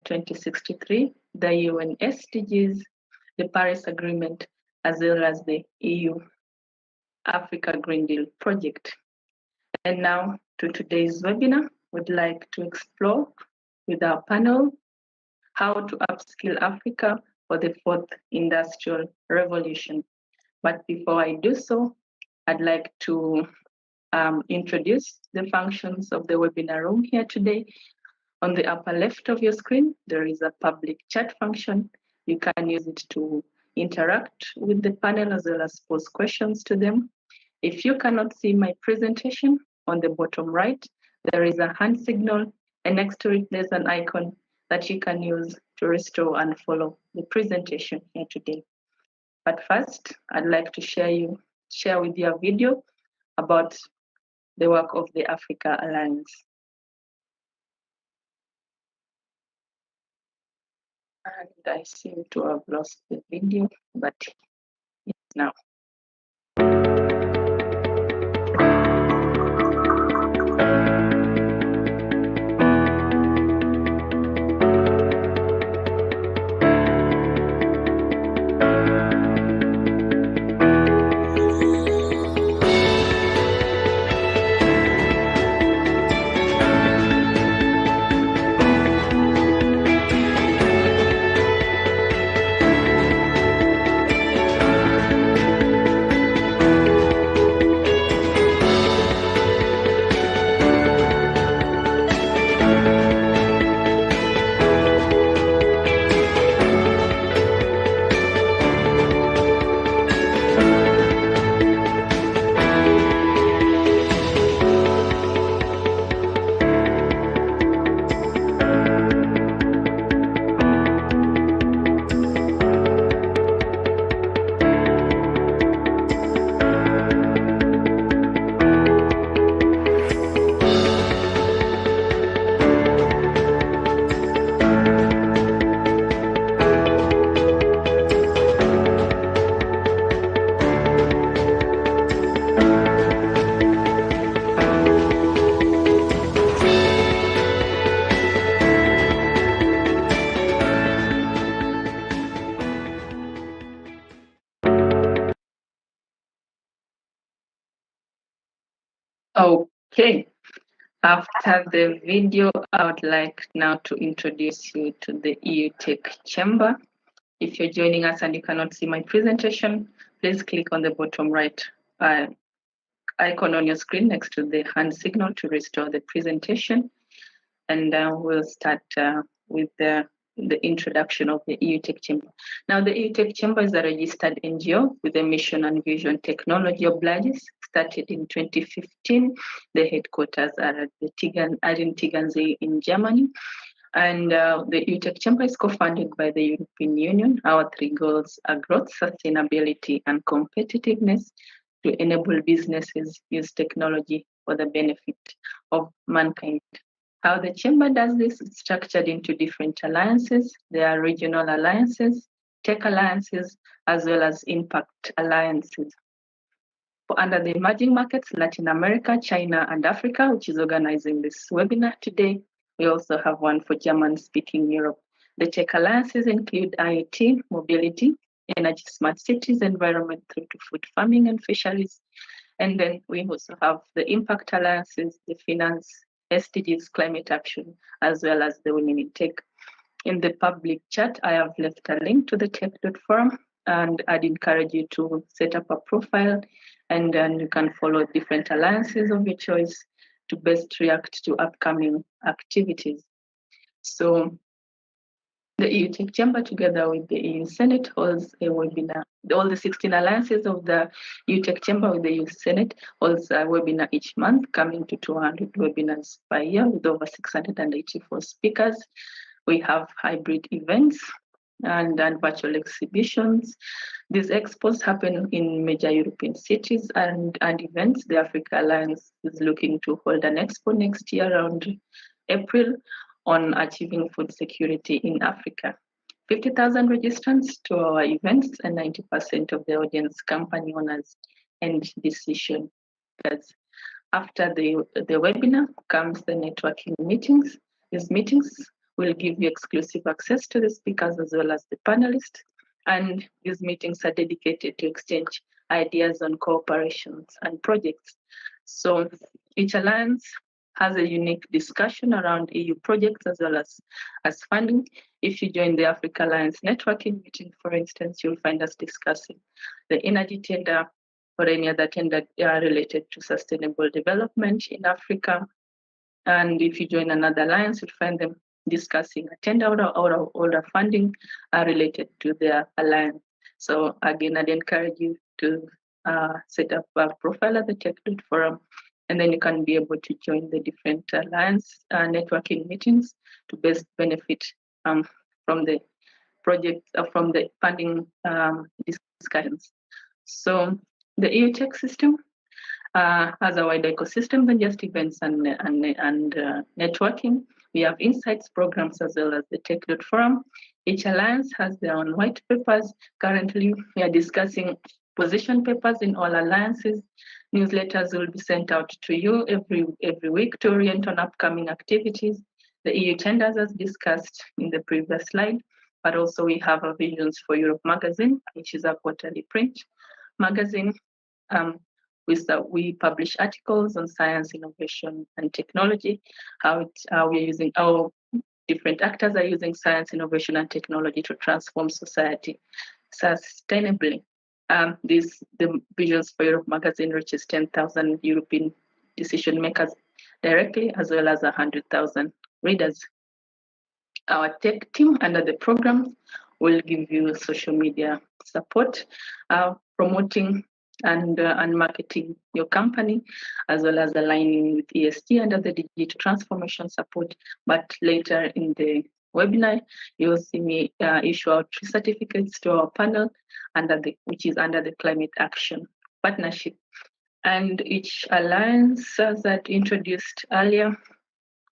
2063, the UN SDGs, the Paris Agreement, as well as the EU Africa Green Deal project. And now to today's webinar, we'd like to explore with our panel how to upskill Africa for the fourth industrial revolution. But before I do so, I'd like to introduce the functions of the webinar room here today. On the upper left of your screen, there is a public chat function. You can use it to interact with the panel as well as pose questions to them. If you cannot see my presentation, on the bottom right, there is a hand signal, and next to it, there's an icon that you can use to restore and follow the presentation here today. But first, I'd like to share with you a video about the work of the Africa Alliance. And I seem to have lost the video, but it's now. Okay, after the video, I would like now to introduce you to the Eotech Chamber. If you're joining us and you cannot see my presentation, please click on the bottom right icon on your screen next to the hand signal to restore the presentation. And we'll start with the introduction of the Eotech Chamber. Now, the Eotech Chamber is a registered NGO with a mission and vision technology obliges. Started in 2015. The headquarters are at in Tegernsee in Germany. And the Eotech Chamber is co-funded by the European Union. Our three goals are growth, sustainability, and competitiveness to enable businesses use technology for the benefit of mankind. How the Chamber does this is structured into different alliances. There are regional alliances, tech alliances, as well as impact alliances. For under the emerging markets, Latin America, China, and Africa, which is organizing this webinar today. We also have one for German-speaking Europe. The tech alliances include IoT, mobility, energy, smart cities, environment through to food farming and fisheries. And then we also have the impact alliances, the finance, SDGs, climate action, as well as the women in tech. In the public chat, I have left a link to the tech.forum, and I'd encourage you to set up a profile, and then you can follow different alliances of your choice to best react to upcoming activities. So the Eotech Chamber, together with the EU Senate, holds a webinar. All the 16 alliances of the Eotech Chamber with the EU Senate holds a webinar each month, coming to 200 webinars per year with over 684 speakers. We have hybrid events and virtual exhibitions. These expos happen in major European cities and events. The Africa Alliance is looking to hold an expo next year around April on achieving food security in Africa. 50,000 registrants to our events, and 90% of the audience company owners and decision makers. After the webinar comes the networking meetings. These meetings will give you exclusive access to the speakers as well as the panelists. And these meetings are dedicated to exchange ideas on cooperations and projects. So each alliance has a unique discussion around EU projects as well as funding. If you join the Africa Alliance networking meeting, for instance, you'll find us discussing the energy tender or any other tender related to sustainable development in Africa. And if you join another alliance, you'll find them discussing a tender or funding related to their alliance. So again, I'd encourage you to set up a profile at the Tech.Lead Forum, and then you can be able to join the different alliance networking meetings to best benefit from the project, from the funding discussions. So the Eotech system has a wide ecosystem than just events and networking. We have insights programs as well as the Tech.Lead Forum. Each alliance has their own white papers. Currently, we are discussing position papers in all alliances. Newsletters will be sent out to you every week to orient on upcoming activities. The EU tenders, as discussed in the previous slide, but also we have a Visions for Europe magazine, which is a quarterly print magazine. We publish articles on science, innovation, and technology, how different actors are using science, innovation, and technology to transform society sustainably. The Visions for Europe magazine reaches 10,000 European decision makers directly, as well as 100,000 readers. Our tech team under the program will give you social media support, promoting and marketing your company, as well as aligning with ESG under the digital transformation support. But later in the webinar, you'll see me issue out 3 certificates to our panel which is under the Climate Action Partnership. And each alliance, as I introduced earlier,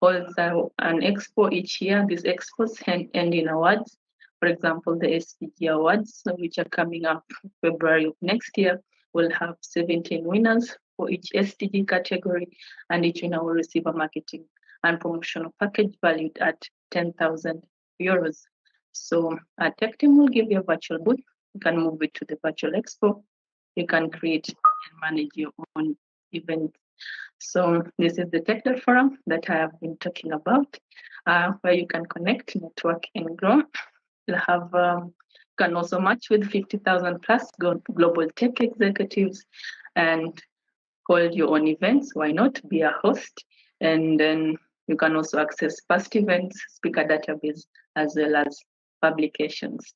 holds an expo each year. These expos end in awards. For example, the SDG Awards, which are coming up February of next year, will have 17 winners for each SDG category, and each winner will receive a marketing and promotional package valued at 10,000 euros. So our tech team will give you a virtual booth. You can move it to the virtual expo. You can create and manage your own event. So this is the Tech.Lead Forum that I have been talking about, where you can connect, network, and grow. You'll have can also match with 50,000 plus global tech executives and hold your own events. Why not be a host? And then you can also access past events, speaker database, as well as publications.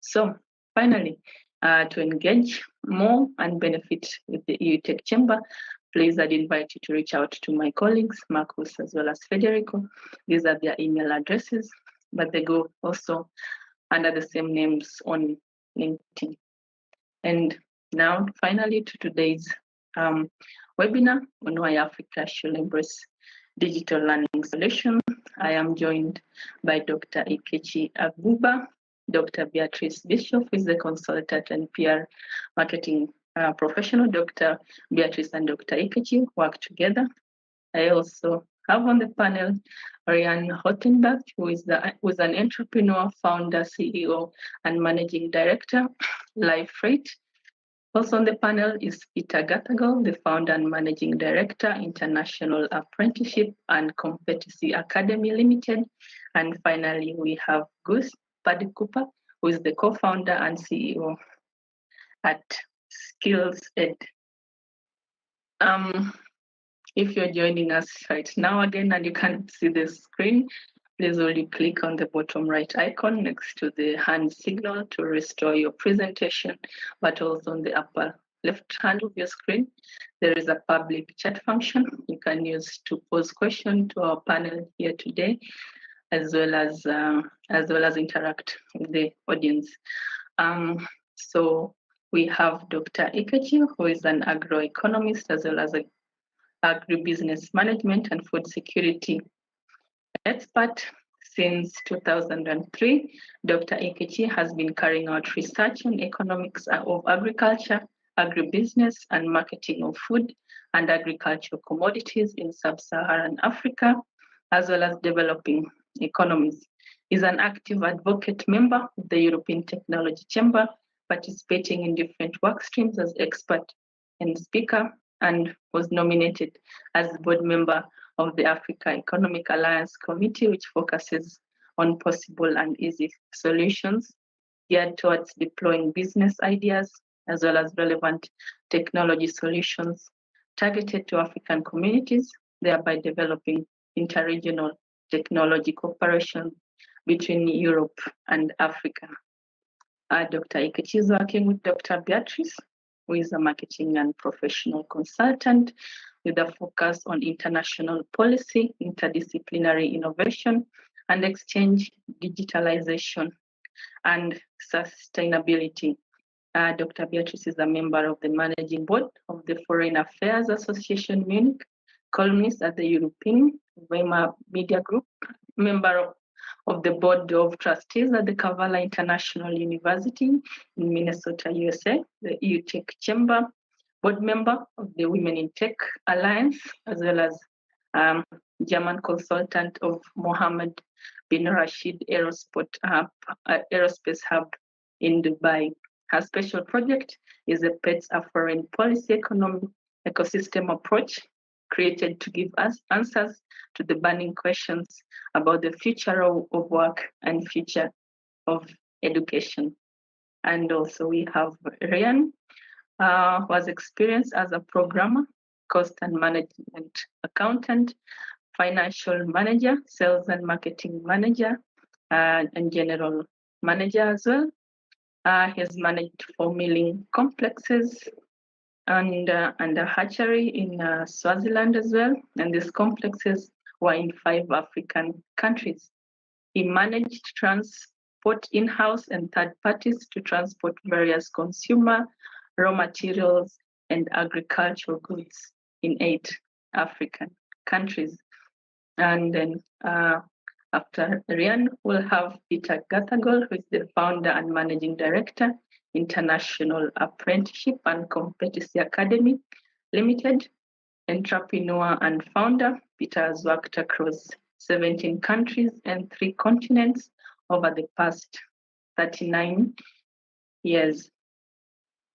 So finally, to engage more and benefit with the Eotech Chamber, please, I'd invite you to reach out to my colleagues, Marcus as well as Federico. These are their email addresses, but they go also under the same names on LinkedIn. And now, finally, to today's webinar on why Africa should embrace digital learning solutions. I am joined by Dr. Ikechi Aguba, Dr. Beatrice Bishop, who is the consultant and PR marketing professional. Dr. Beatrice and Dr. Ikechi work together. I also have on the panel Ariane Hottenberg, who is an entrepreneur, founder, CEO, and managing director, Live Freight. Also on the panel is Peter Gathagal, the founder and managing director, International Apprenticeship and Competency Academy Limited. And finally, we have Gus Paddy Cooper, who is the co-founder and CEO at Skills Ed. If you're joining us right now again and you can't see the screen, please only click on the bottom right icon next to the hand signal to restore your presentation, but also on the upper left hand of your screen, there is a public chat function you can use to pose questions to our panel here today, as well as interact with the audience. So we have Dr. Ikechi, who is an agroeconomist as well as an agribusiness management and food security expert. Since 2003, Dr. Ikechi has been carrying out research on economics of agriculture, agribusiness, and marketing of food and agricultural commodities in sub-Saharan Africa, as well as developing economies. Is an active advocate member of the European Technology Chamber, participating in different work streams as expert and speaker, and was nominated as board member of the Africa Economic Alliance Committee, which focuses on possible and easy solutions geared towards deploying business ideas as well as relevant technology solutions targeted to African communities, thereby developing interregional technology cooperation between Europe and Africa. Dr. Ikechi is working with Dr. Beatrice, who is a marketing and professional consultant with a focus on international policy, interdisciplinary innovation, and exchange, digitalization, and sustainability. Dr. Beatrice is a member of the managing board of the Foreign Affairs Association Munich, columnist at the European Weimar Media Group, member of the board of trustees at the Kavala International University in Minnesota, USA, the Eotech Chamber, board member of the Women in Tech Alliance, as well as German consultant of Mohammed bin Rashid Aerospace Hub in Dubai. Her special project is a PETS, a foreign policy economic ecosystem approach created to give us answers to the burning questions about the future of work and future of education. And also we have Ryan, who has experience as a programmer, cost and management accountant, financial manager, sales and marketing manager, and general manager as well. He has managed 4 milling complexes and a hatchery in Swaziland as well. And these complexes were in 5 African countries. He managed transport in-house and third parties to transport various consumer, raw materials, and agricultural goods in 8 African countries. And then after Ryan, we'll have Peter Gathagol, who is the founder and managing director, International Apprenticeship and Competency Academy Limited, entrepreneur and founder. Peter has worked across 17 countries and 3 continents over the past 39 years.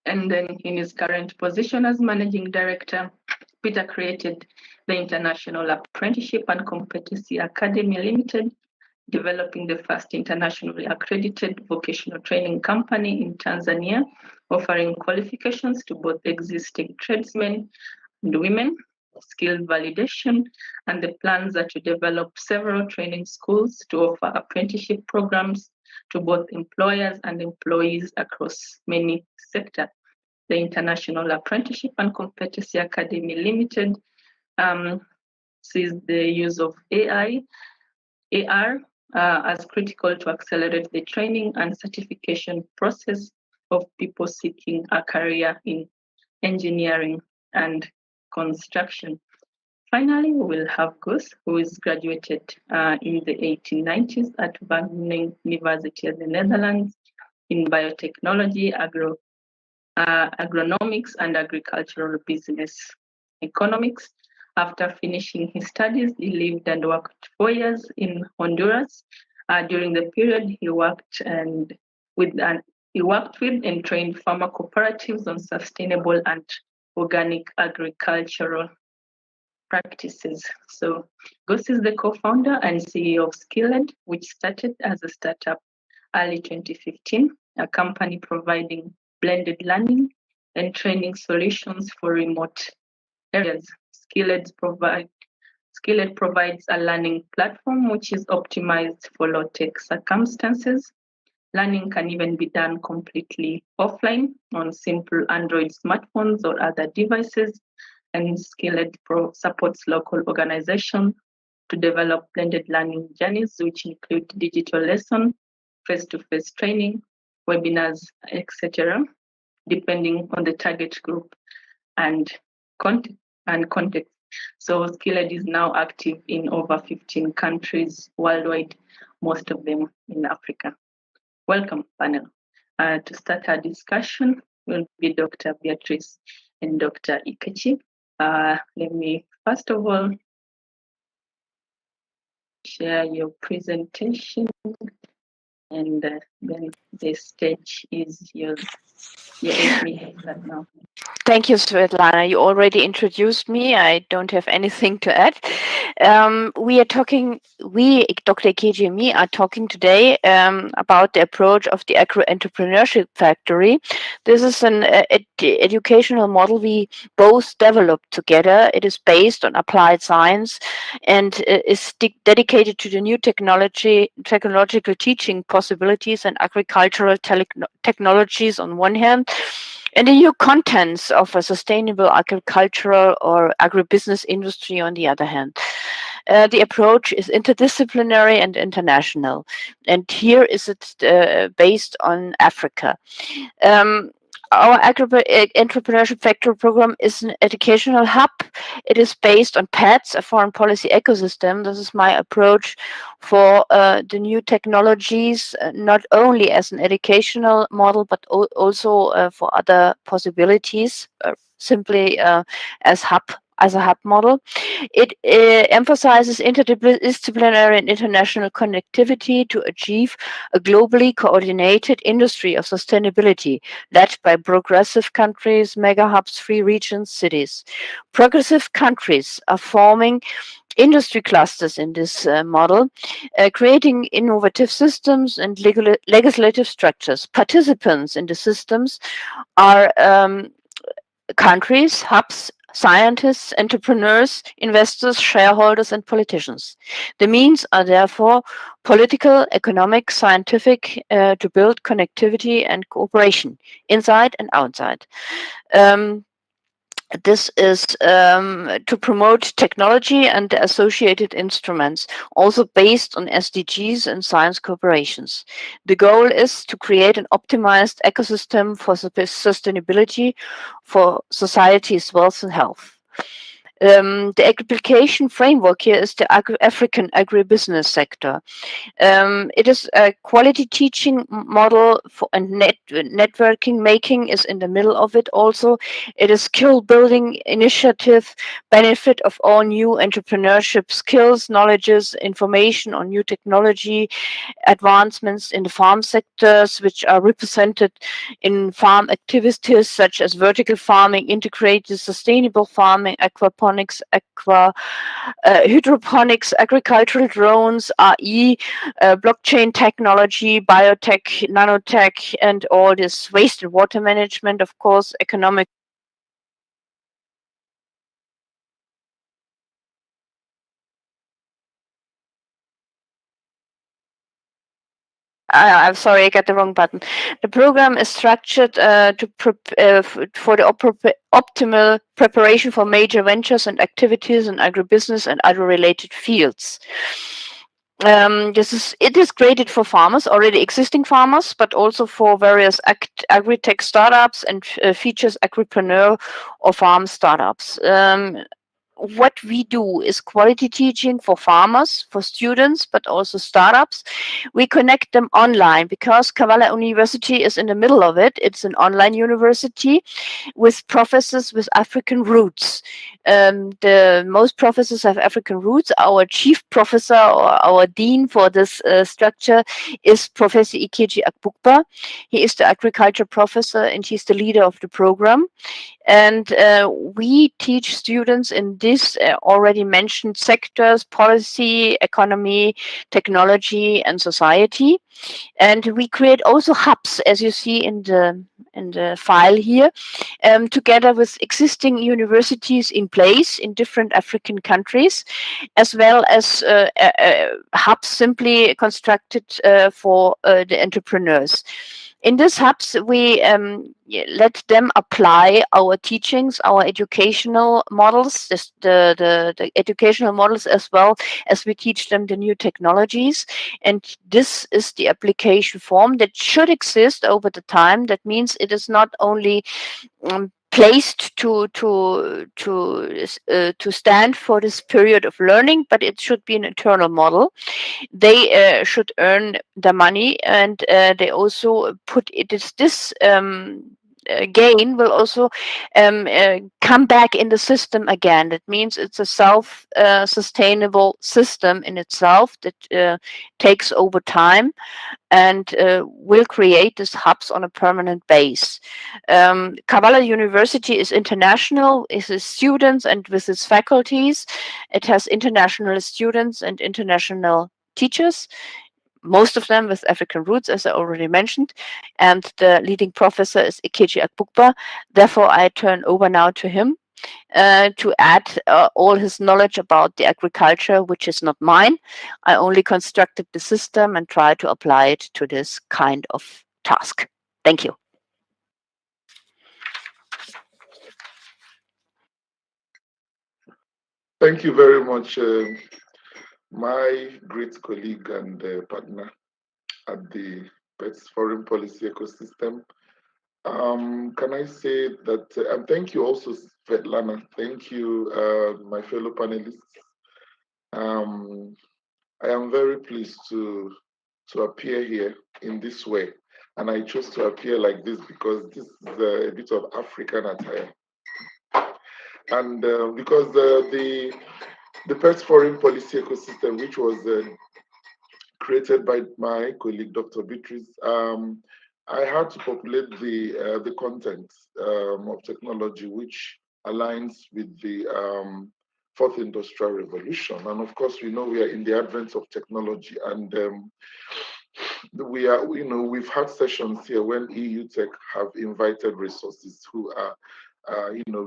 And then in his current position as managing director, Peter created the International Apprenticeship and Competency Academy Limited, developing the first internationally accredited vocational training company in Tanzania, offering qualifications to both existing tradesmen and women, skill validation, and the plans are to develop several training schools to offer apprenticeship programs to both employers and employees across many sectors. The International Apprenticeship and Competency Academy Limited sees the use of AR as critical to accelerate the training and certification process of people seeking a career in engineering and construction. Finally, we will have Gus, who is graduated in the 1890s at Wageningen University of the Netherlands in biotechnology, agronomics, and agricultural business economics. After finishing his studies, he lived and worked 4 years in Honduras. During the period, he worked with and trained farmer cooperatives on sustainable and organic agricultural practices. So Gus is the co-founder and CEO of Skilled, which started as a startup early 2015, a company providing blended learning and training solutions for remote areas. Skilled provides a learning platform which is optimized for low-tech circumstances. Learning can even be done completely offline on simple Android smartphones or other devices, and Skilled supports local organizations to develop blended learning journeys, which include digital lesson, face-to-face training, webinars, etc., depending on the target group and context. So Skilled is now active in over 15 countries worldwide, most of them in Africa. Welcome, panel. To start our discussion will be Dr. Beatrice and Dr. Ikechi. Let me first of all share your presentation, and then the stage is yours. Yeah, let me have that now. Thank you, Svetlana. You already introduced me. I don't have anything to add. We, Dr. Keji and me, are talking today about the approach of the Agro-Entrepreneurship Factory. This is an educational model we both developed together. It is based on applied science and is dedicated to the new technological teaching possibilities and agricultural technologies on one hand, and the new contents of a sustainable agricultural or agribusiness industry on the other hand. The approach is interdisciplinary and international, and here is it based on Africa. Um, our Entrepreneurship Factory program is an educational hub. It is based on PETS, a foreign policy ecosystem. This is my approach for the new technologies, not only as an educational model, but also for other possibilities, simply as a hub model. It emphasizes interdisciplinary and international connectivity to achieve a globally coordinated industry of sustainability led by progressive countries, mega hubs, free regions, cities. Progressive countries are forming industry clusters in this model, creating innovative systems and legislative structures. Participants in the systems are countries, hubs, scientists, entrepreneurs, investors, shareholders, and politicians. The means are therefore political, economic, scientific, to build connectivity and cooperation inside and outside. This is to promote technology and the associated instruments, also based on SDGs and science cooperations. The goal is to create an optimized ecosystem for sustainability for society's wealth and health. The application framework here is the African agribusiness sector. It is a quality teaching model for, and networking making is in the middle of it also. It is skill building initiative, benefit of all new entrepreneurship skills, knowledges, information on new technology, advancements in the farm sectors, which are represented in farm activities such as vertical farming, integrated sustainable farming, aquaponics, hydroponics, agricultural drones, RE, blockchain technology, biotech, nanotech, and all this waste and water management, of course, economic. I'm sorry, I got the wrong button. The program is structured for the optimal preparation for major ventures and activities in agribusiness and other related fields. It is created for farmers, already existing farmers, but also for various agri-tech startups and features agripreneur or farm startups. What we do is quality teaching for farmers, for students, but also startups. We connect them online because Kavala University is in the middle of it. It's an online university with professors with African roots. The most professors have African roots. Our chief professor or our dean for this structure is Professor Ikeji Akbukba. He is the agriculture professor and he's the leader of the program. And we teach students in these already mentioned sectors: policy, economy, technology, and society. And we create also hubs, as you see in the file here, together with existing universities in place in different African countries, as well as hubs simply constructed for the entrepreneurs. In these hubs, we let them apply our teachings, our educational models, the educational models, as well as we teach them the new technologies. And this is the application form that should exist over the time. That means it is not only placed to stand for this period of learning, but it should be an internal model. They should earn the money, and they also put it is this gain will also come back in the system again. That means it's a self-sustainable system in itself that takes over time and will create these hubs on a permanent base. Kavala University is international, is its students and with its faculties. It has international students and international teachers, most of them with African roots, as I already mentioned, and the leading professor is Ikechi Akpukpa. Therefore, I turn over now to him to add all his knowledge about the agriculture, which is not mine. I only constructed the system and try to apply it to this kind of task. Thank you. Thank you very much, my great colleague and partner at the PETS Foreign Policy Ecosystem. Can I say that, and thank you also, Svetlana. Thank you, my fellow panelists. I am very pleased to appear here in this way. And I chose to appear like this because this is a bit of African attire. And because the PETS Foreign Policy Ecosystem, which was created by my colleague, Dr. Beatrice, I had to populate the content of technology, which aligns with the fourth industrial revolution. And of course, we know we are in the advent of technology, and we are, we've had sessions here when Eotech have invited resources who are,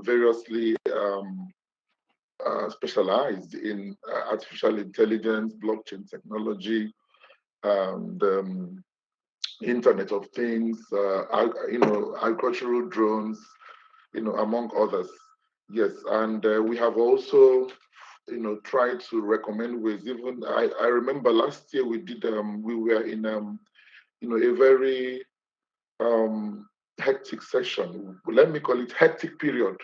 variously specialized in artificial intelligence, blockchain technology, and Internet of Things, agricultural drones, among others. Yes, and we have also, tried to recommend ways. Even I remember last year we did, we were in, a very hectic session. Let me call it hectic period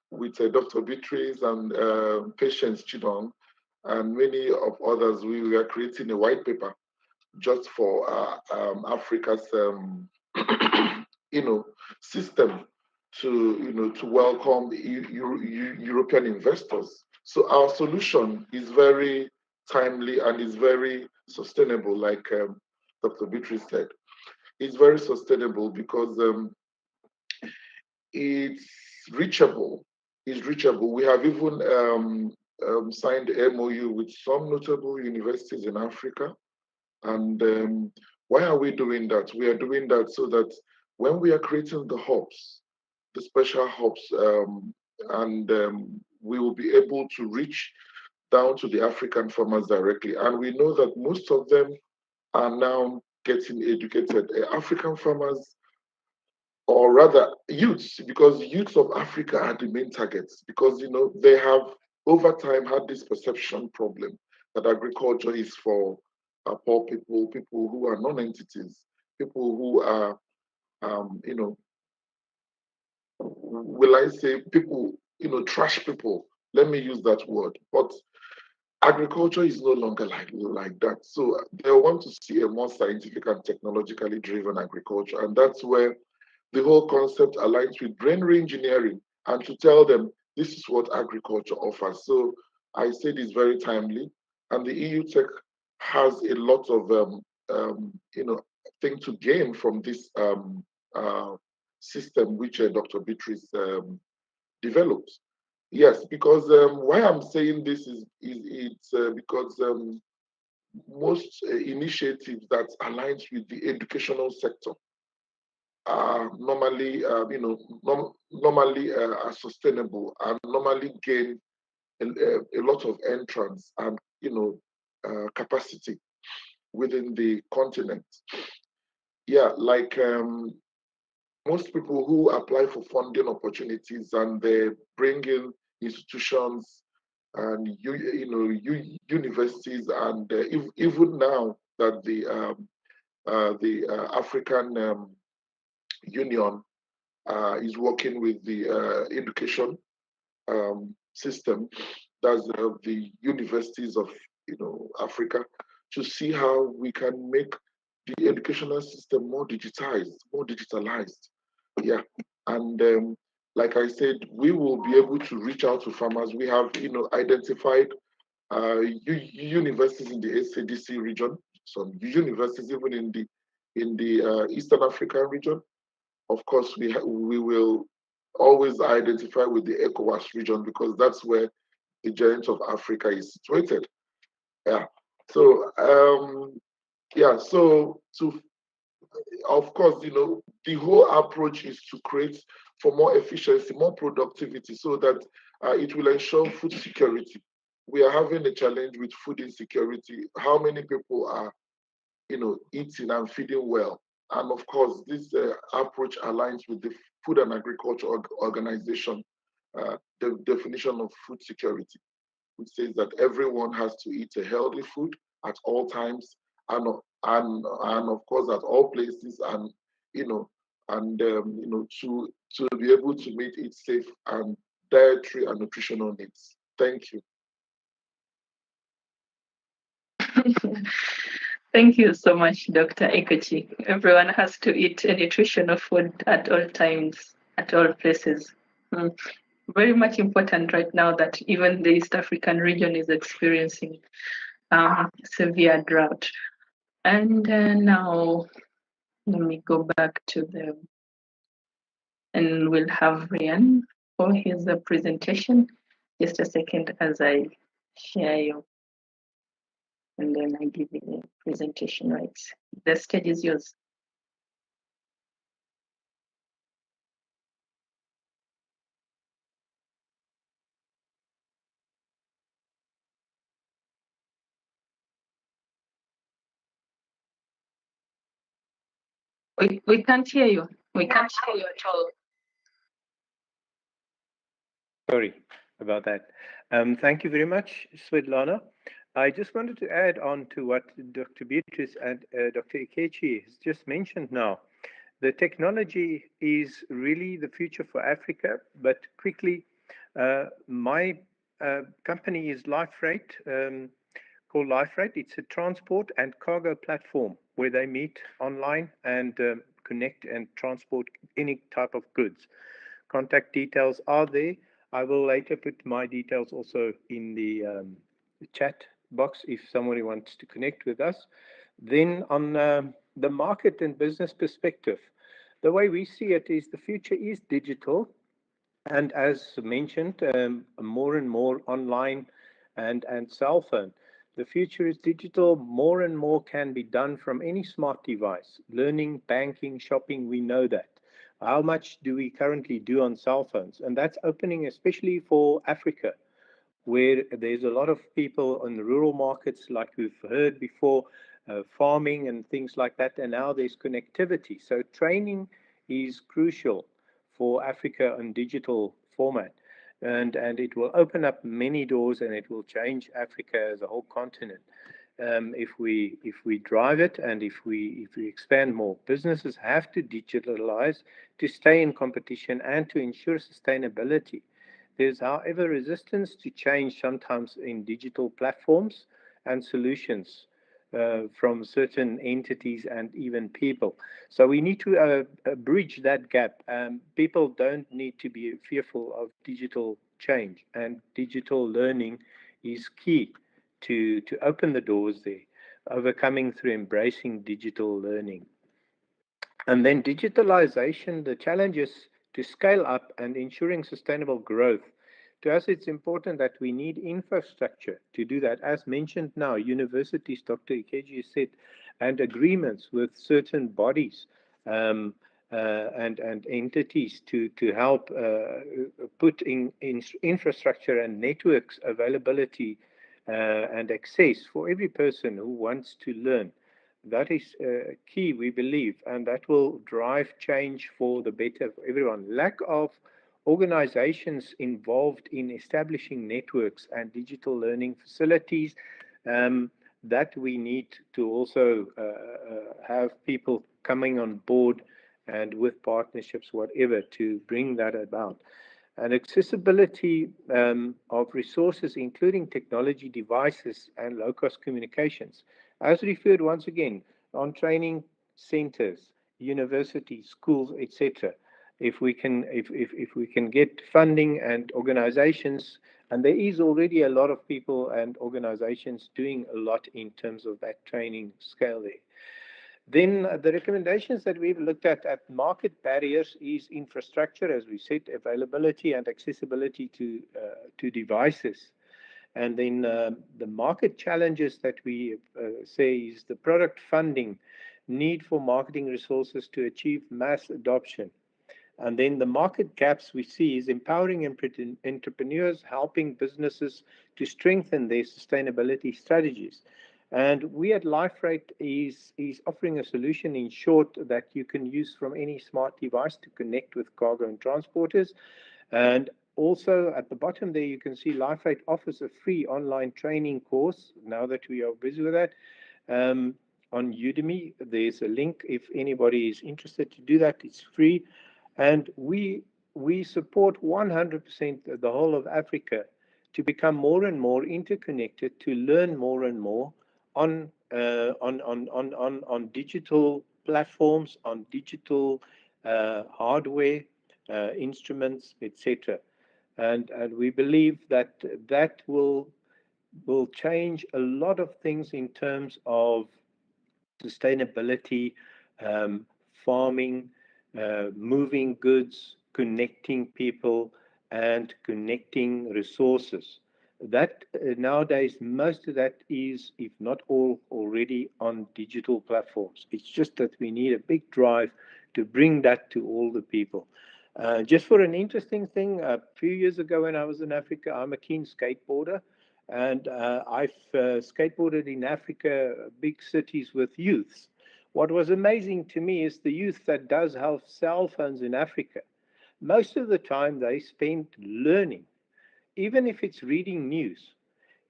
with Dr. Beatrice and Patience Chidong and many of others. We were creating a white paper just for Africa's, system to welcome European investors. So our solution is very timely and is very sustainable, like Dr. Beatrice said. It's very sustainable because it's reachable. It's reachable. We have even signed MOU with some notable universities in Africa. And why are we doing that? We are doing that so that when we are creating the hubs, the special hubs, and we will be able to reach down to the African farmers directly. And we know that most of them are now getting educated. African farmers, or rather youths, because youths of Africa are the main targets, because they have over time had this perception problem that agriculture is for poor people, people who are non-entities, people who are, will I say, people, trash people. Let me use that word. But agriculture is no longer like that. So they want to see a more scientific and technologically driven agriculture, and that's where the whole concept aligns with brain reengineering and to tell them this is what agriculture offers. So I say this very timely, and the Eotech has a lot of thing to gain from this system which Dr. Beatrice developed. Yes, because why I'm saying this is it's because most initiatives that aligns with the educational sector normally, normally are sustainable and normally gain a lot of entrance and capacity within the continent. Yeah, like most people who apply for funding opportunities and they bring in institutions and universities and even now that the African Union is working with the education system, that's the universities of Africa, to see how we can make the educational system more digitized, more digitalized. Yeah, And like I said, we will be able to reach out to farmers. We have, identified universities in the SADC region, some universities even in the Eastern African region. Of course, we will always identify with the ECOWAS region because that's where the giant of Africa is situated. Yeah. So so to of course, the whole approach is to create for more efficiency, more productivity, so that it will ensure food security. We are having a challenge with food insecurity. How many people are, eating and feeding well? And of course, this approach aligns with the Food and Agriculture Organization, the definition of food security, which says that everyone has to eat a healthy food at all times and of course at all places, and to be able to meet its safe and dietary and nutritional needs. Thank you. Thank you so much, Dr. Ikechi. Everyone has to eat a nutritional food at all times, at all places. Very much important right now that even the East African region is experiencing severe drought. And now, let me go back to and we'll have Ryan for his presentation. Just a second as I share you. And then I give you the presentation rights. The stage is yours. We can't hear you. We can't hear you at all. Sorry about that. Thank you very much, Svetlana. I just wanted to add on to what Dr. Beatrice and Dr. Ikechi has just mentioned now. The technology is really the future for Africa, but quickly, my company is Life Freight, called Life Freight. It's a transport and cargo platform where they meet online and connect and transport any type of goods. Contact details are there. I will later put my details also in the chat box if somebody wants to connect with us. Then on the market and business perspective, the way we see it is the future is digital. And as mentioned, more and more online and cell phone. The future is digital. More and more can be done from any smart device. Learning, banking, shopping, we know that. How much do we currently do on cell phones? And that's opening especially for Africa, where there's a lot of people in the rural markets, like we've heard before, farming and things like that. And now there's connectivity. So training is crucial for Africa in digital format. And it will open up many doors and it will change Africa as a whole continent. If we drive it and if we expand more, businesses have to digitalize to stay in competition and to ensure sustainability. There's, however, resistance to change sometimes in digital platforms and solutions from certain entities and even people. So we need to bridge that gap. People don't need to be fearful of digital change, and digital learning is key to open the doors there, overcoming through embracing digital learning. And then digitalization, the challenges to scale up and ensuring sustainable growth. To us, it's important that we need infrastructure to do that. As mentioned now, universities, Dr. Ikeji said, and agreements with certain bodies and entities to help put in infrastructure and networks availability and access for every person who wants to learn. That is key, we believe, and that will drive change for the better for everyone. Lack of organizations involved in establishing networks and digital learning facilities, that we need to also have people coming on board and with partnerships, whatever, to bring that about. And accessibility of resources, including technology devices and low-cost communications. As referred once again on training centers, universities, schools, etc. if we can get funding and organizations, and there is already a lot of people and organizations doing a lot in terms of that training scale there. Then the recommendations that we've looked at market barriers is infrastructure, as we said, availability and accessibility to devices. And then the market challenges that we say is the product funding, need for marketing resources to achieve mass adoption. And then the market gaps we see is empowering entrepreneurs, helping businesses to strengthen their sustainability strategies. And we at LifeRate is offering a solution, in short, that you can use from any smart device to connect with cargo and transporters. And also at the bottom there, you can see LifeRate offers a free online training course, now that we are busy with that, on Udemy. There's a link if anybody is interested to do that. It's free. And we support 100% the whole of Africa to become more and more interconnected, to learn more and more on digital platforms, on digital hardware, instruments, etc. And we believe that that will change a lot of things in terms of sustainability, farming, moving goods, connecting people, and connecting resources. That nowadays, most of that is, if not all, already on digital platforms. It's just that we need a big drive to bring that to all the people. Just for an interesting thing, a few years ago when I was in Africa, I'm a keen skateboarder, and I've skateboarded in Africa, big cities with youths. What was amazing to me is the youth that does have cell phones in Africa. Most of the time they spend learning, even if it's reading news.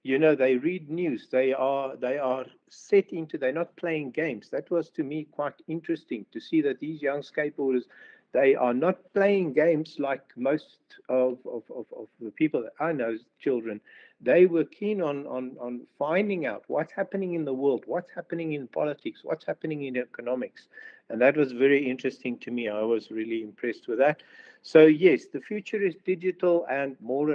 You know, they read news. They are set into. They're not playing games. That was to me quite interesting to see that these young skateboarders, they are not playing games like most of the people that I know, children. They were keen on finding out what's happening in the world, what's happening in politics, what's happening in economics. And that was very interesting to me. I was really impressed with that. So yes, the future is digital and more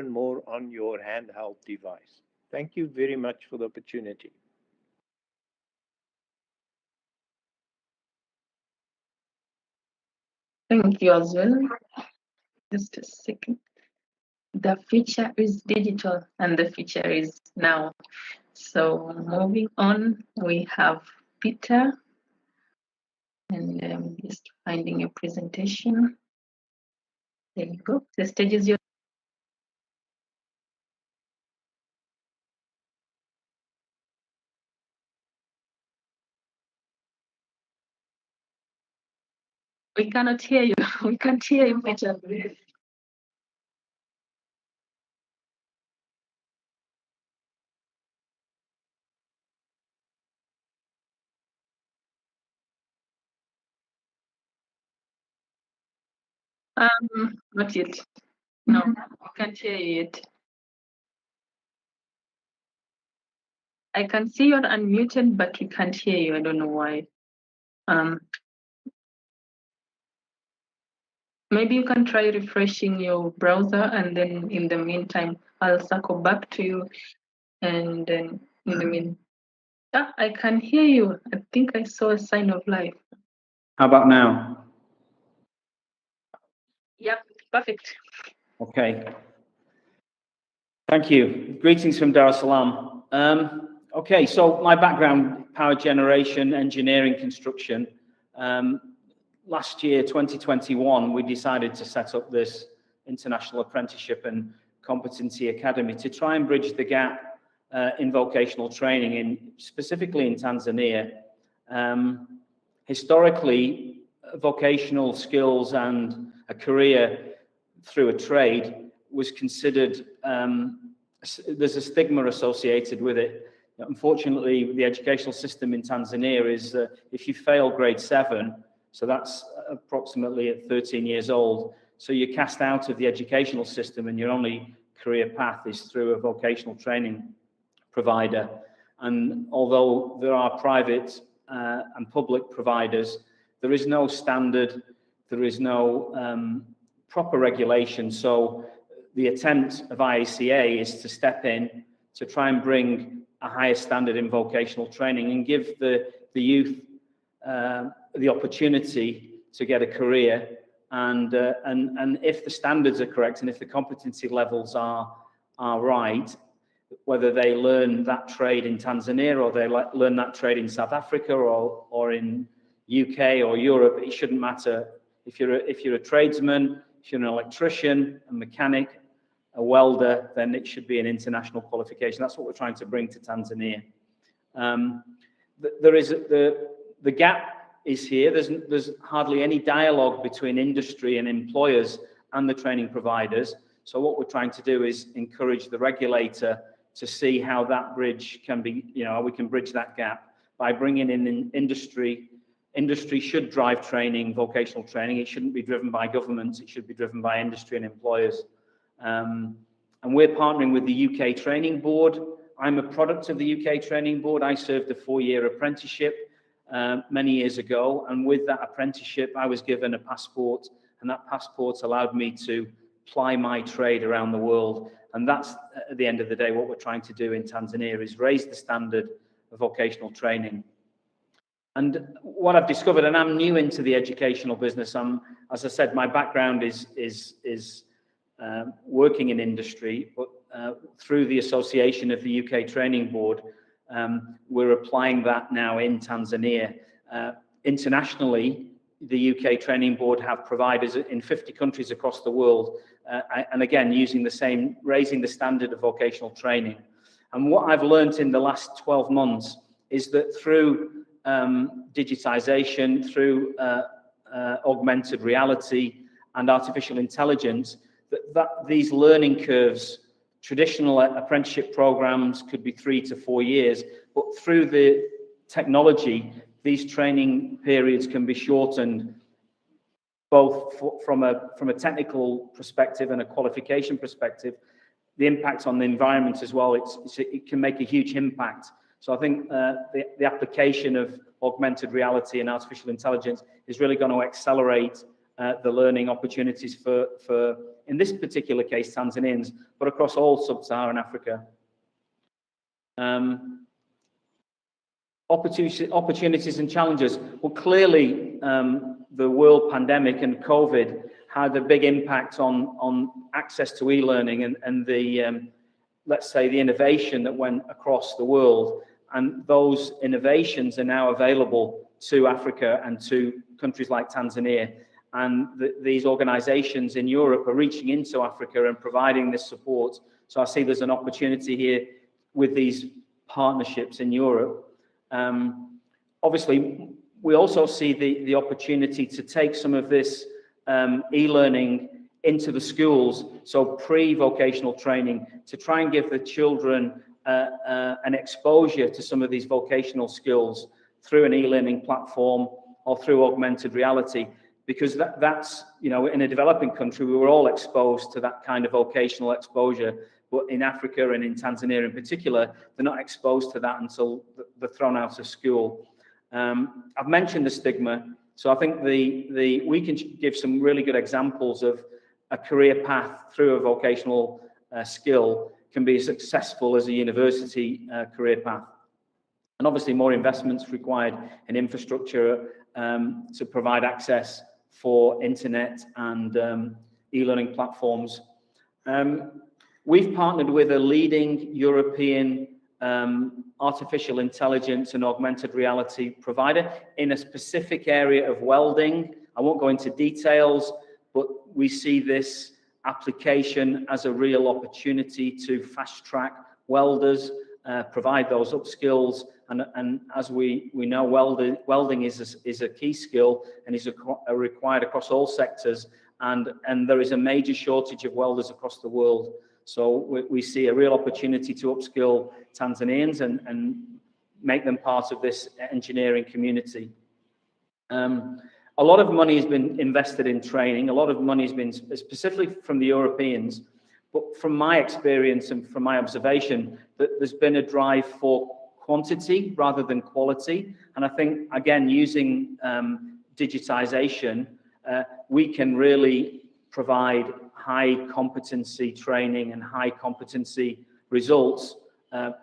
on your handheld device. Thank you very much for the opportunity. Thank you as well. Just a second. The future is digital and the future is now. So moving on, we have Peter, and just finding your presentation. There you go. The stage is yours. We cannot hear you. We can't hear you, Peter. Not yet. No, we can't hear you yet. I can see you're unmuted, but we can't hear you. I don't know why. Maybe you can try refreshing your browser, and then in the meantime, I'll circle back to you. And then in the meantime, I can hear you. I think I saw a sign of life. How about now? Yep, perfect. Okay. Thank you. Greetings from Dar es Salaam. Okay, so my background, power generation, engineering, construction. Last year, 2021, we decided to set up this International Apprenticeship and Competency Academy to try and bridge the gap in vocational training, specifically in Tanzania. Historically, vocational skills and a career through a trade was considered, there's a stigma associated with it. Unfortunately, the educational system in Tanzania is if you fail grade 7, so that's approximately at 13 years old, so you're cast out of the educational system and your only career path is through a vocational training provider. And although there are private and public providers, there is no standard, there is no proper regulation. So the attempt of IACA is to step in to try and bring a higher standard in vocational training and give the youth the opportunity to get a career. And if the standards are correct and if the competency levels are right, whether they learn that trade in Tanzania or they learn that trade in South Africa or in UK or Europe, it shouldn't matter. If you're a tradesman, if you're an electrician, a mechanic, a welder, then it should be an international qualification. That's what we're trying to bring to Tanzania. There is the gap is here. There's hardly any dialogue between industry and employers and the training providers. So what we're trying to do is encourage the regulator to see how that bridge can be, how we can bridge that gap by bringing in industry. Industry should drive training, vocational training. It shouldn't be driven by governments. It should be driven by industry and employers. And we're partnering with the UK Training Board. I'm a product of the UK Training Board. I served a 4-year apprenticeship many years ago. And with that apprenticeship, I was given a passport, and that passport allowed me to ply my trade around the world. And that's, at the end of the day, what we're trying to do in Tanzania is raise the standard of vocational training. And what I've discovered, and I'm new into the educational business, as I said, my background is working in industry, but through the association of the UK Training Board, we're applying that now in Tanzania. Internationally, the UK Training Board have providers in 50 countries across the world, and again, raising the standard of vocational training. And what I've learned in the last 12 months is that through digitization, through augmented reality and artificial intelligence, that these learning curves, traditional apprenticeship programs could be 3 to 4 years, but through the technology, these training periods can be shortened, both from a technical perspective and a qualification perspective. The impact on the environment as well, it can make a huge impact. So I think the application of augmented reality and artificial intelligence is really going to accelerate the learning opportunities for, in this particular case, Tanzanians, but across all sub-Saharan Africa. Opportunities and challenges. Well, clearly, the world pandemic and COVID had a big impact on access to e-learning and the, let's say, the innovation that went across the world. And those innovations are now available to Africa and to countries like Tanzania. And these organizations in Europe are reaching into Africa and providing this support. So I see there's an opportunity here with these partnerships in Europe. Obviously, we also see the opportunity to take some of this e-learning into the schools, so pre-vocational training, to try and give the children an exposure to some of these vocational skills through an e-learning platform or through augmented reality, because that's, in a developing country, we were all exposed to that kind of vocational exposure. But in Africa and in Tanzania in particular, they're not exposed to that until they're thrown out of school. I've mentioned the stigma, so I think we can give some really good examples of a career path through a vocational skill can be as successful as a university career path. And obviously more investments required in infrastructure to provide access for internet and e-learning platforms. We've partnered with a leading European artificial intelligence and augmented reality provider in a specific area of welding. I won't go into details, but we see this application as a real opportunity to fast track welders, provide those upskills. And as we know, welding is a key skill and is required across all sectors. And there is a major shortage of welders across the world. So we see a real opportunity to upskill Tanzanians and make them part of this engineering community. A lot of money has been invested in training. A lot of money has been specifically from the Europeans. But from my experience and from my observation, that there's been a drive for quantity rather than quality. And I think, again, using digitization, we can really provide high competency training and high competency results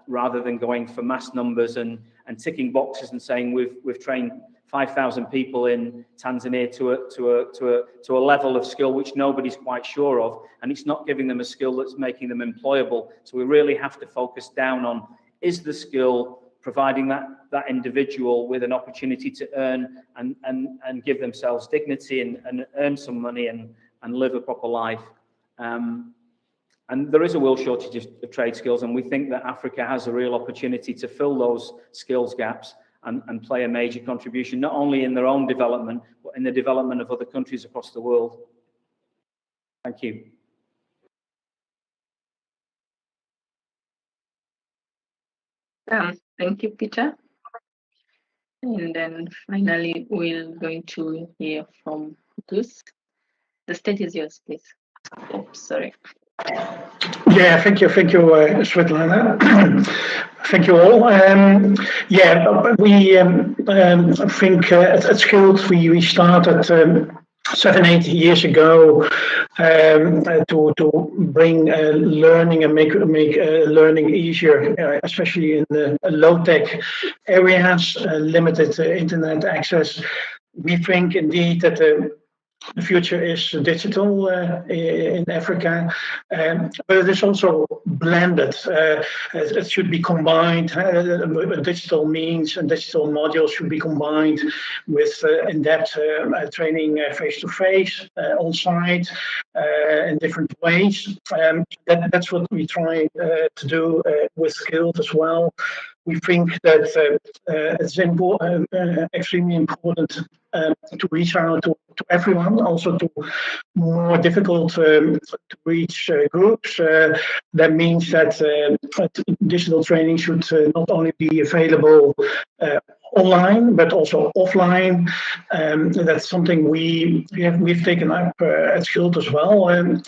rather than going for mass numbers and ticking boxes and saying we've trained 5,000 people in Tanzania to a level of skill which nobody's quite sure of, and it's not giving them a skill that's making them employable. So we really have to focus down on, is the skill providing that individual with an opportunity to earn and give themselves dignity and earn some money and live a proper life. And there is a real shortage of trade skills, and we think that Africa has a real opportunity to fill those skills gaps and play a major contribution, not only in their own development, but in the development of other countries across the world. Thank you. Thank you, Peter. And then finally, we're going to hear from Gus. The stage is yours, please. Oops, sorry. Yeah, thank you, Svetlana. Thank you all. We think at Skilled we started 7-8 years ago to bring learning and make learning easier, especially in the low-tech areas, limited internet access. We think indeed that the future is digital in Africa, but it is also blended. It should be combined. Digital means and digital modules should be combined with in-depth training face-to-face, on-site, in different ways. That's what we try to do with Skilled as well. We think that it's extremely important to reach out to everyone, also to more difficult to reach groups. That means that digital training should not only be available online, but also offline. That's something we've taken up at Skilled as well. And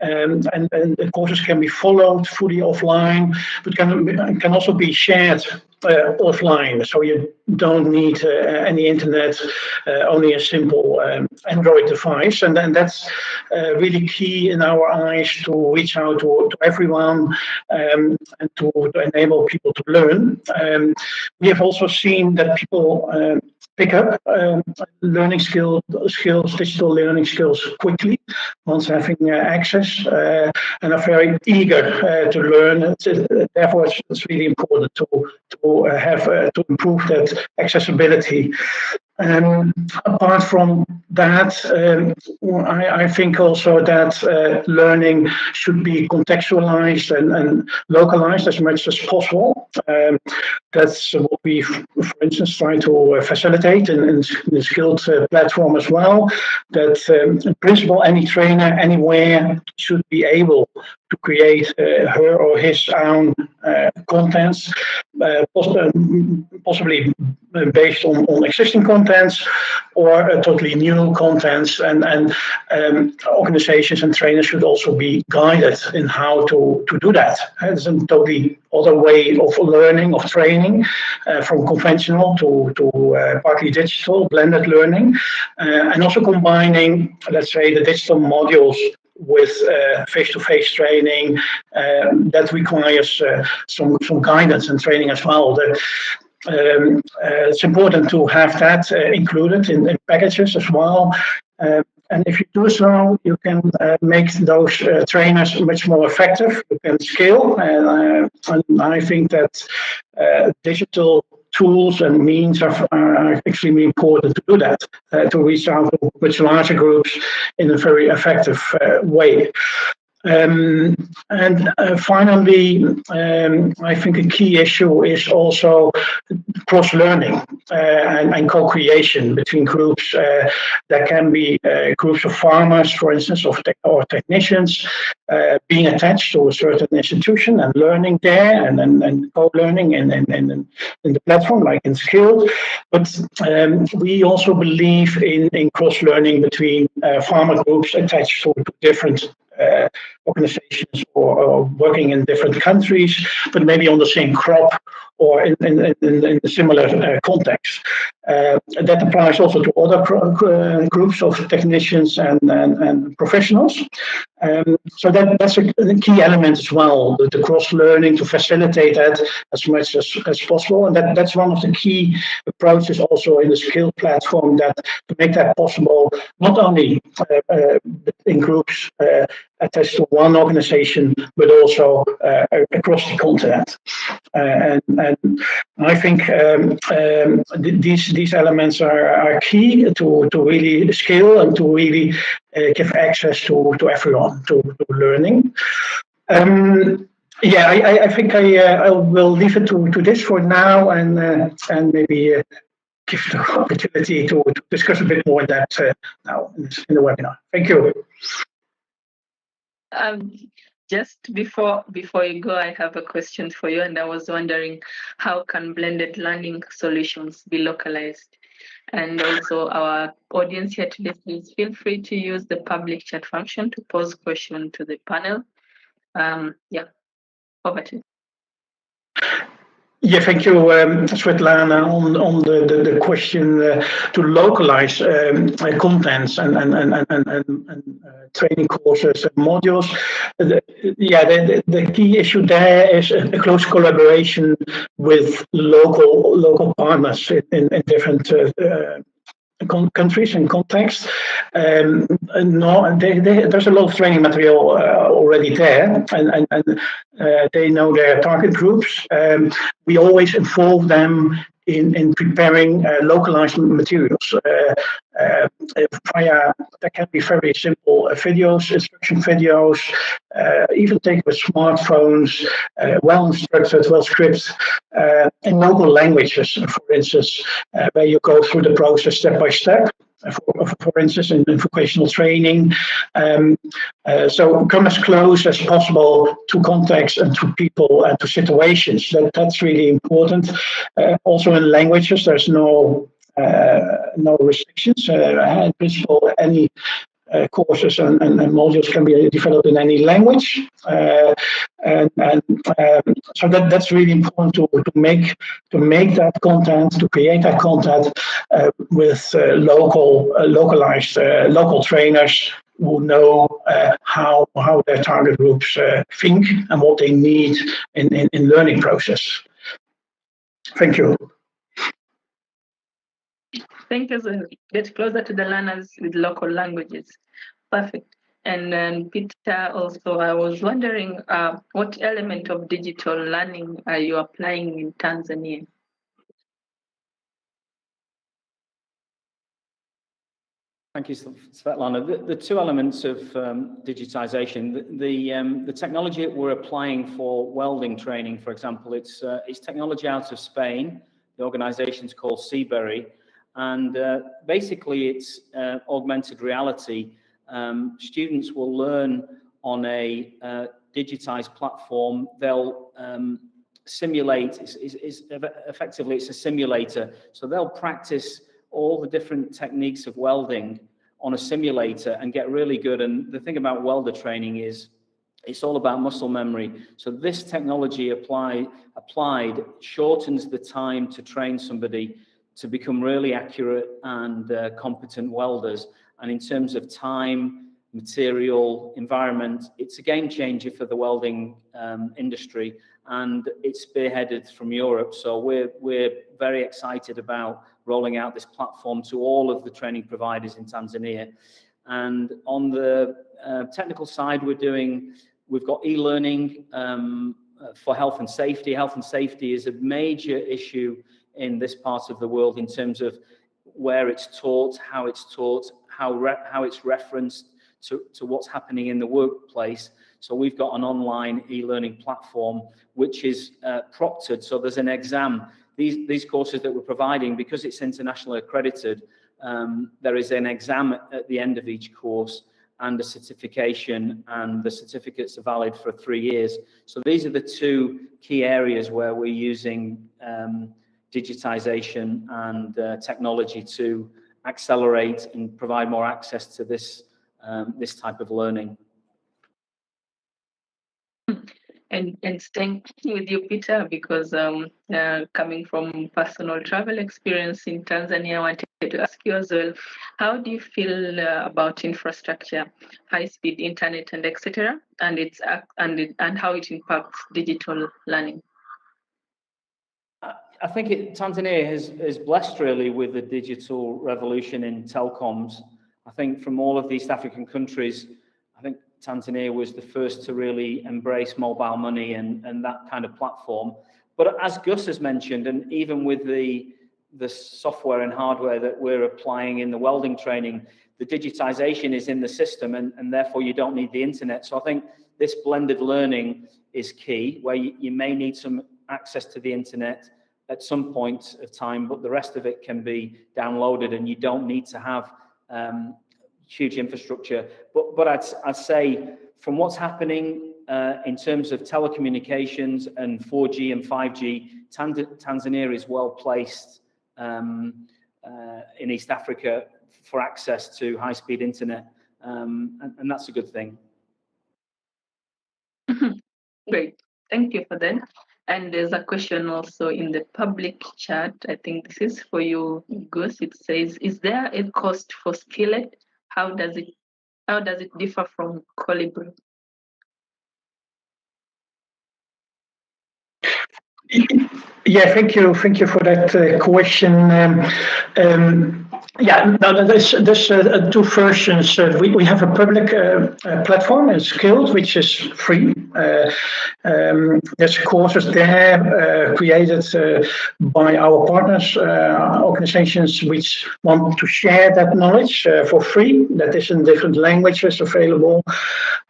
the courses can be followed fully offline, but can also be shared offline. So you don't need any internet, only a simple Android device. And then that's really key in our eyes to reach out to everyone and to enable people to learn. We have also seen that people pick up learning skills, digital learning skills quickly once having access, and are very eager to learn. Therefore, it's really important to improve that accessibility. Apart from that, I think also that learning should be contextualized and localized as much as possible. That's what we, for instance, try to facilitate in the Skilled platform as well. That in principle, any trainer anywhere should be able to create her or his own contents, possibly based on existing contents or totally new contents, and organizations and trainers should also be guided in how to do that. It's a totally other way of learning, of training, from conventional to partly digital, blended learning, and also combining, let's say, the digital modules with face-to-face training that requires some guidance and training as well. It's important to have that included in packages as well. And if you do so, you can make those trainers much more effective. You can scale, and I think that digital tools and means are extremely important to do that, to reach out to much larger groups in a very effective way. Finally, I think a key issue is also cross-learning and co-creation between groups. There can be groups of farmers, for instance, or technicians being attached to a certain institution and learning there, and co-learning in the platform, like in Skilled. But we also believe in cross-learning between farmer groups attached to different organizations or working in different countries, but maybe on the same crop or in a similar context. That applies also to other groups of technicians and professionals. So that's a key element as well, the cross-learning, to facilitate that as much as possible. And that's one of the key approaches also in the skill platform, that to make that possible, not only in groups attached to one organization, but also across the continent. And I think these elements are key to really scale and to really give access to everyone to learning. Yeah, I think I will leave it to this for now, and maybe give the opportunity to discuss a bit more that now in the webinar. Thank you. Just before you go, I have a question for you, and I was wondering, how can blended learning solutions be localized? And also, our audience here today, please feel free to use the public chat function to pose question to the panel. Yeah, over to you. Yeah, thank you, Svetlana, on the question to localize contents and training courses and modules. The key issue there is a close collaboration with local partners in different countries and contexts. There's a lot of training material already there, and they know their target groups. We always involve them in preparing localized materials. That can be very simple videos, instruction videos, even taken with smartphones, well instructed, well scripted, in local languages, for instance, where you go through the process step by step. For instance, in vocational training. So come as close as possible to context and to people and to situations. That's really important. Also in languages, there's no restrictions. In principle, any courses and modules can be developed in any language, so that's really important to make that content, to create that content with localized local trainers who know how their target groups think and what they need in learning process. Thank you. Thank you. So get closer to the learners with local languages. Perfect. And then Peter, also, I was wondering, what element of digital learning are you applying in Tanzania? Thank you, Svetlana. The two elements of digitization, the technology that we're applying for welding training, for example, it's technology out of Spain. The organization's called Seabury. And basically, it's augmented reality. Students will learn on a digitized platform. They'll simulate, effectively, it's a simulator. So they'll practice all the different techniques of welding on a simulator and get really good. And the thing about welder training is it's all about muscle memory. So this technology applied shortens the time to train somebody to become really accurate and competent welders. And in terms of time, material, environment, it's a game changer for the welding industry, and it's spearheaded from Europe. So we're very excited about rolling out this platform to all of the training providers in Tanzania. And on the technical side, we've got e-learning for health and safety. Health and safety is a major issue in this part of the world in terms of where it's taught, how it's referenced to what's happening in the workplace. So we've got an online e-learning platform which is proctored. So there's an exam. These courses that we're providing, because it's internationally accredited, there is an exam at the end of each course and a certification, and the certificates are valid for 3 years. So these are the two key areas where we're using digitization and technology to accelerate and provide more access to this type of learning. And staying with you, Peter, because coming from personal travel experience in Tanzania, I wanted to ask you as well, how do you feel about infrastructure, high-speed internet, and etc., and how it impacts digital learning? I think Tanzania is blessed really with the digital revolution in telecoms. I think from all of the East African countries, I think Tanzania was the first to really embrace mobile money and that kind of platform. But as Gus has mentioned, and even with the software and hardware that we're applying in the welding training, the digitization is in the system, and therefore you don't need the internet. So I think this blended learning is key, where you may need some access to the internet at some point of time, but the rest of it can be downloaded, and you don't need to have huge infrastructure. But I'd say from what's happening in terms of telecommunications and 4G and 5G, Tanzania is well placed in East Africa for access to high-speed internet, and that's a good thing. Great, thank you for that. And there's a question also in the public chat. I think this is for you, Gus. It says, "Is there a cost for Skillet? How does it differ from Colibri?" Yeah, thank you for that question. Yeah, now there's two versions. We have a public platform, Skilled, which is free. There's courses there created by our partners, organizations which want to share that knowledge for free. That is in different languages available.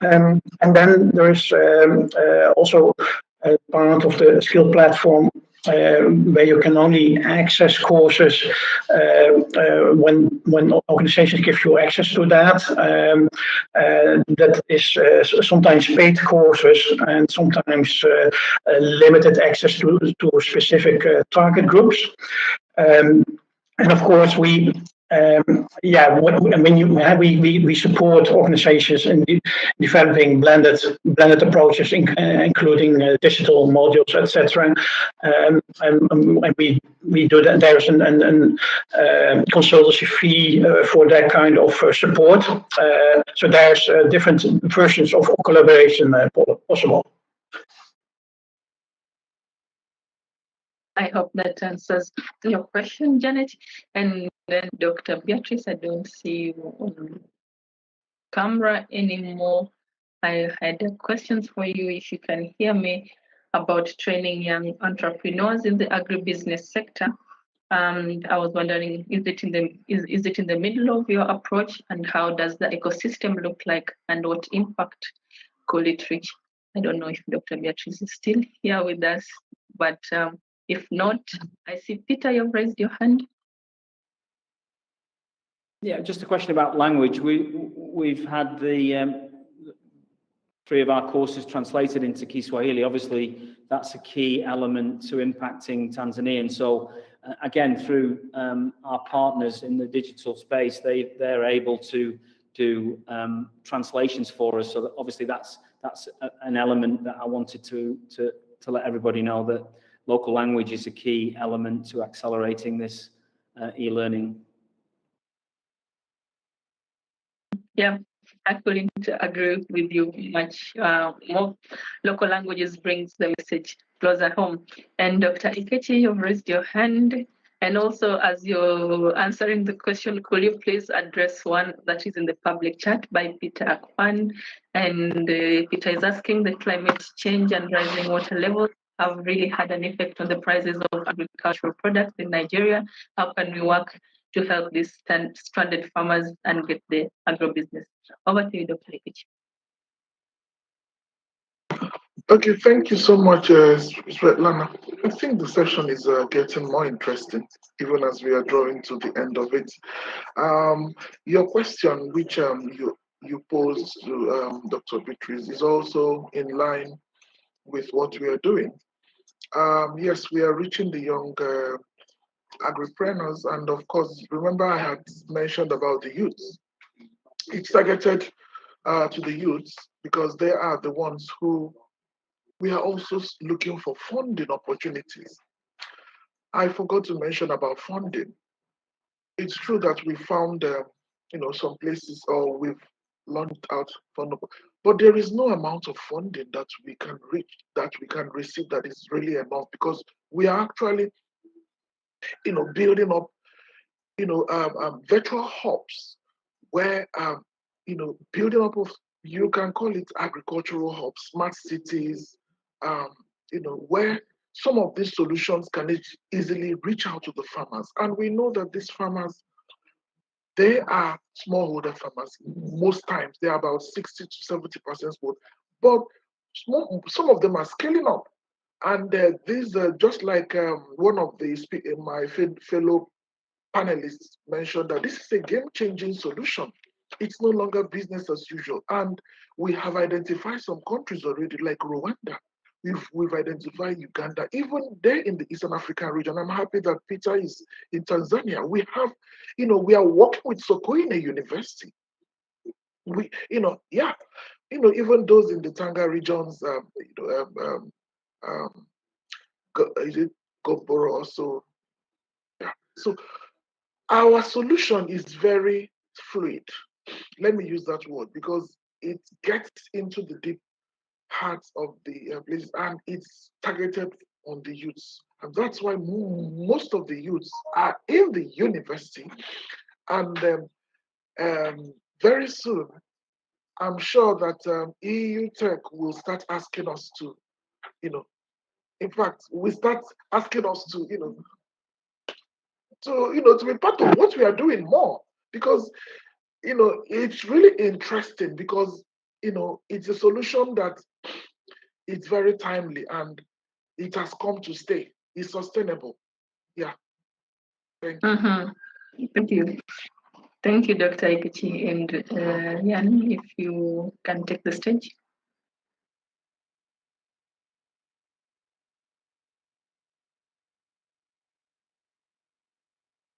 And then there is also part of the skill platform where you can only access courses when organizations give you access to that. That is sometimes paid courses and sometimes limited access to specific target groups. And of course, we support organizations in developing blended approaches, including digital modules, etc. And we do that. There's a consultancy fee for that kind of support. So there's different versions of collaboration possible. I hope that answers your question, Janet. And then Dr. Beatrice, I don't see you on camera anymore. I had questions for you, if you can hear me, about training young entrepreneurs in the agribusiness sector. And I was wondering, is it in the middle of your approach, and how does the ecosystem look like, and what impact could it reach? I don't know if Dr. Beatrice is still here with us, but if not, I see Peter, you've raised your hand. Yeah, just a question about language. We've had the 3 of our courses translated into Kiswahili. Obviously, that's a key element to impacting Tanzania. And so, again, through our partners in the digital space, they're able to do translations for us. So that obviously, that's an element that I wanted to let everybody know, that local language is a key element to accelerating this e-learning. Yeah, I couldn't agree with you much more. Local languages brings the message closer home. And Dr. Ikechi, you've raised your hand. And also, as you're answering the question, could you please address one that is in the public chat by Peter Akpan? And Peter is asking, the climate change and rising water levels have really had an effect on the prices of agricultural products in Nigeria. How can we work to help these stranded farmers and get the agribusiness? Over to you, Dr. Ikechi. Okay, thank you so much, Svetlana. I think the session is getting more interesting, even as we are drawing to the end of it. Your question, which you posed to Dr. Beatrice, is also in line with what we are doing. Yes, we are reaching the young agripreneurs, and of course, remember I had mentioned about the youths. It's targeted to the youths because they are the ones who we are also looking for funding opportunities. I forgot to mention about funding. It's true that we found, some places, or we've launched out fund, but there is no amount of funding that we can reach, that we can receive, that is really enough, because we are actually, building up, virtual hubs where, building up of, you can call it agricultural hubs, smart cities, um, where some of these solutions can easily reach out to the farmers. And we know that these farmers, they are smallholder farmers. Most times, they are about 60 to 70% small, but some of them are scaling up. And these, just like one of my fellow panelists mentioned, that this is a game-changing solution. It's no longer business as usual. And we have identified some countries already, like Rwanda. We've identified Uganda, even there in the Eastern African region. I'm happy that Peter is in Tanzania. We have, we are working with Sokoine University. Even those in the Tanga regions, is it Goboro also? Yeah. So our solution is very fluid. Let me use that word, because it gets into the deep hearts of the places, and it's targeted on the youths. And that's why most of the youths are in the university. And very soon, I'm sure that Eotech will start asking us to, in fact, we start asking us to, to be part of what we are doing more, because it's really interesting, because it's a solution that it's very timely, and it has come to stay. It's sustainable. Yeah. Thank you. Thank you. Thank you, Dr. Ikechi. And Yan, if you can take the stage.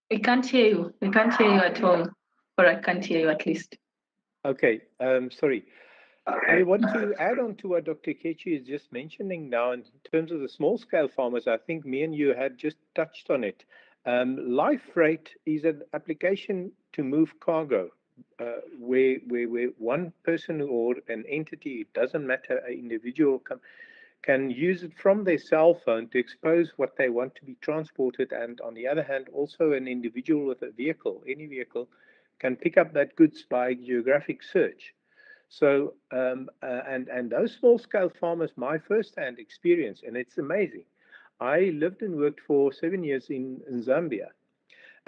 We can't hear you. We can't hear you at all. Or I can't hear you at least. Okay, sorry. I want to add on to what Dr. Ikechi is just mentioning now in terms of the small-scale farmers. I think me and you had just touched on it. Life freight is an application to move cargo, where one person or an entity, it doesn't matter, an individual can use it from their cell phone to expose what they want to be transported. And on the other hand, also an individual with a vehicle, any vehicle, can pick up that goods by geographic search. So, and those small-scale farmers, my first-hand experience, and it's amazing. I lived and worked for 7 years in Zambia.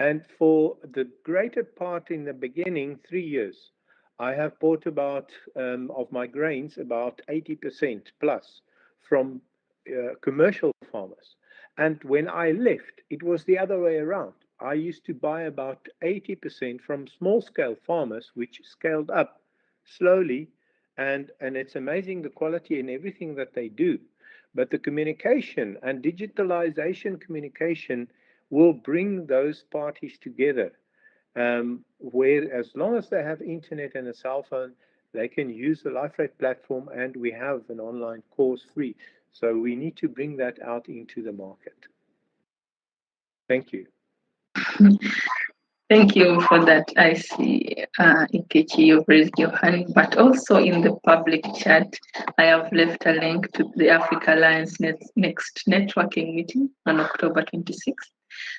And for the greater part in the beginning, 3 years, I have bought about, of my grains, about 80% plus from commercial farmers. And when I left, it was the other way around. I used to buy about 80% from small-scale farmers, which scaled up slowly. And it's amazing the quality and everything that they do. But the communication and digitalization communication will bring those parties together, where as long as they have internet and a cell phone, they can use the LifeRate platform, and we have an online course free. So we need to bring that out into the market. Thank you. Thank you for that. I see, Ikechi, you've raised your hand, but also in the public chat, I have left a link to the Africa Alliance next networking meeting on October 26th.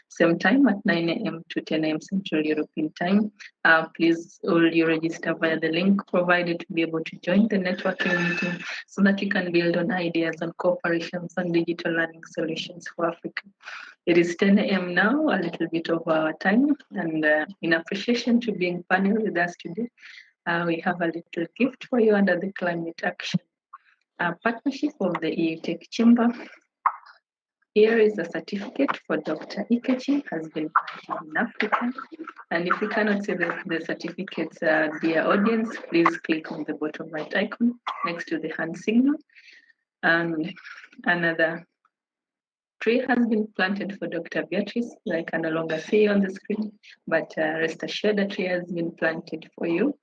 Same time at 9 a.m. to 10 a.m. Central European Time. Please all you register via the link provided to be able to join the networking meeting, so that you can build on ideas and cooperations on digital learning solutions for Africa. It is 10 a.m. now, a little bit of our time, and in appreciation to being panel with us today, we have a little gift for you under the Climate Action Partnership of the Eotech Chamber. Here is a certificate for Dr. Ikechi, has been granted in Africa. And if you cannot see the certificates, dear audience, please click on the bottom right icon next to the hand signal. And another tree has been planted for Dr. Beatrice. I can no longer see you on the screen, but rest assured a tree has been planted for you.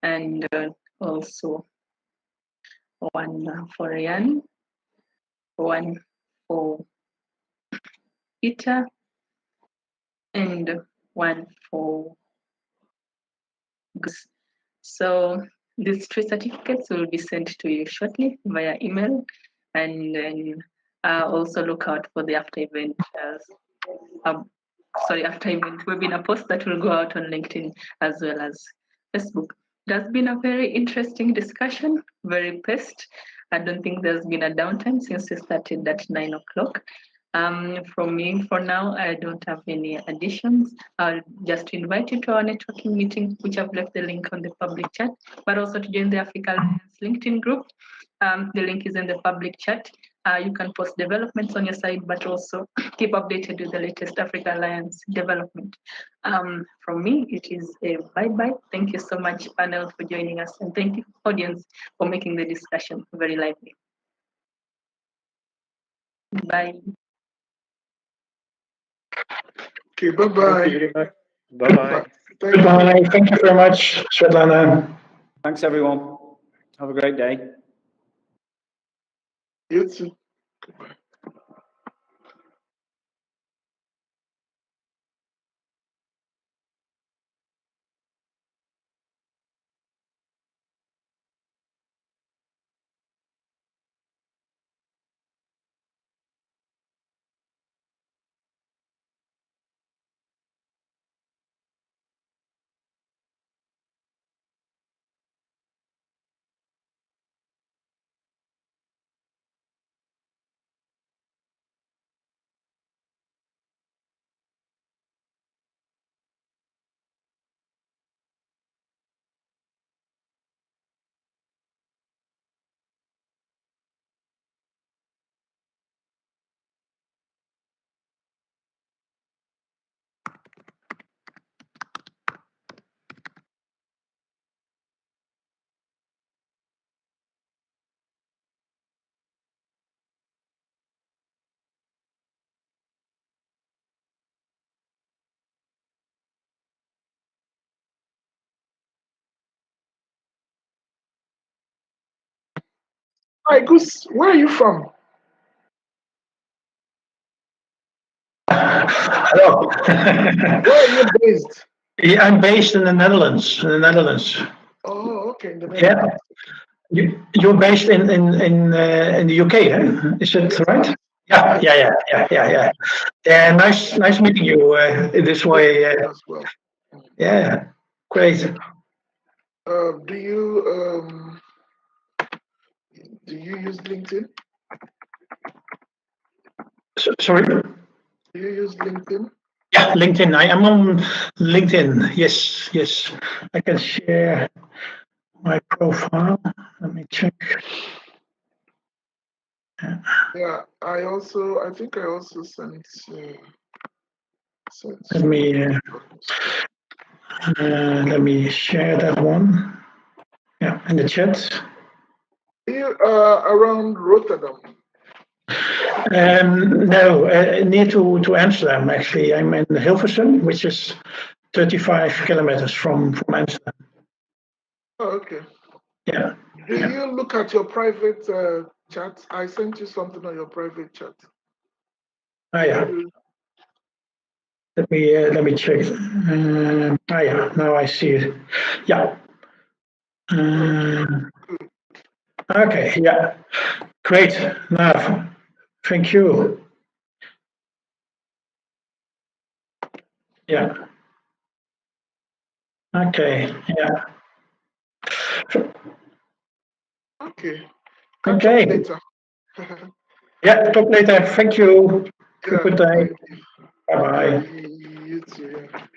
And also one for Ryan. one for Peter, and one for Gus. So these 3 certificates will be sent to you shortly via email, and then also look out for the after event webinar post that will go out on LinkedIn as well as Facebook. It has been a very interesting discussion, very paced. I don't think there's been a downtime since we started at 9 o'clock. From me, for now, I don't have any additions. I'll just invite you to our networking meeting, which I've left the link on the public chat, but also to join the Africa Alliance LinkedIn group. The link is in the public chat. You can post developments on your site, but also keep updated with the latest Africa Alliance development. From me, it is a bye-bye. Thank you so much, panel, for joining us, and thank you, audience, for making the discussion very lively. Bye. Okay, bye-bye. Thank you very much. Bye-bye. Goodbye. Thank you very much, Svetlana. Thanks, everyone. Have a great day. You too. Goodbye. Hi, Gus, where are you from? Hello. Where are you based? Yeah, I'm based in the Netherlands. Oh, okay. In the Yeah. You're based in the UK, eh? Is it right? Yeah. Yeah, nice meeting you this way. as well. Yeah, great. Do you use LinkedIn? Sorry? Do you use LinkedIn? Yeah, LinkedIn. I am on LinkedIn. Yes. I can share my profile. Let me check. Yeah, I think I also sent. Let me share that one. Yeah, in the chat. You around Rotterdam? No, near to Amsterdam. Actually, I'm in Hilversum, which is 35 kilometers from Amsterdam. Oh, okay. Yeah. Do you look at your private chat? I sent you something on your private chat. Oh yeah. Let me check. Yeah. Now I see it. Yeah. Okay. Yeah. Great. Now, thank you. Yeah. Okay. Yeah. Okay. Okay. Later. Yeah. Talk later. Thank you. Have a good day. Thank you. Bye bye. You too. Yeah.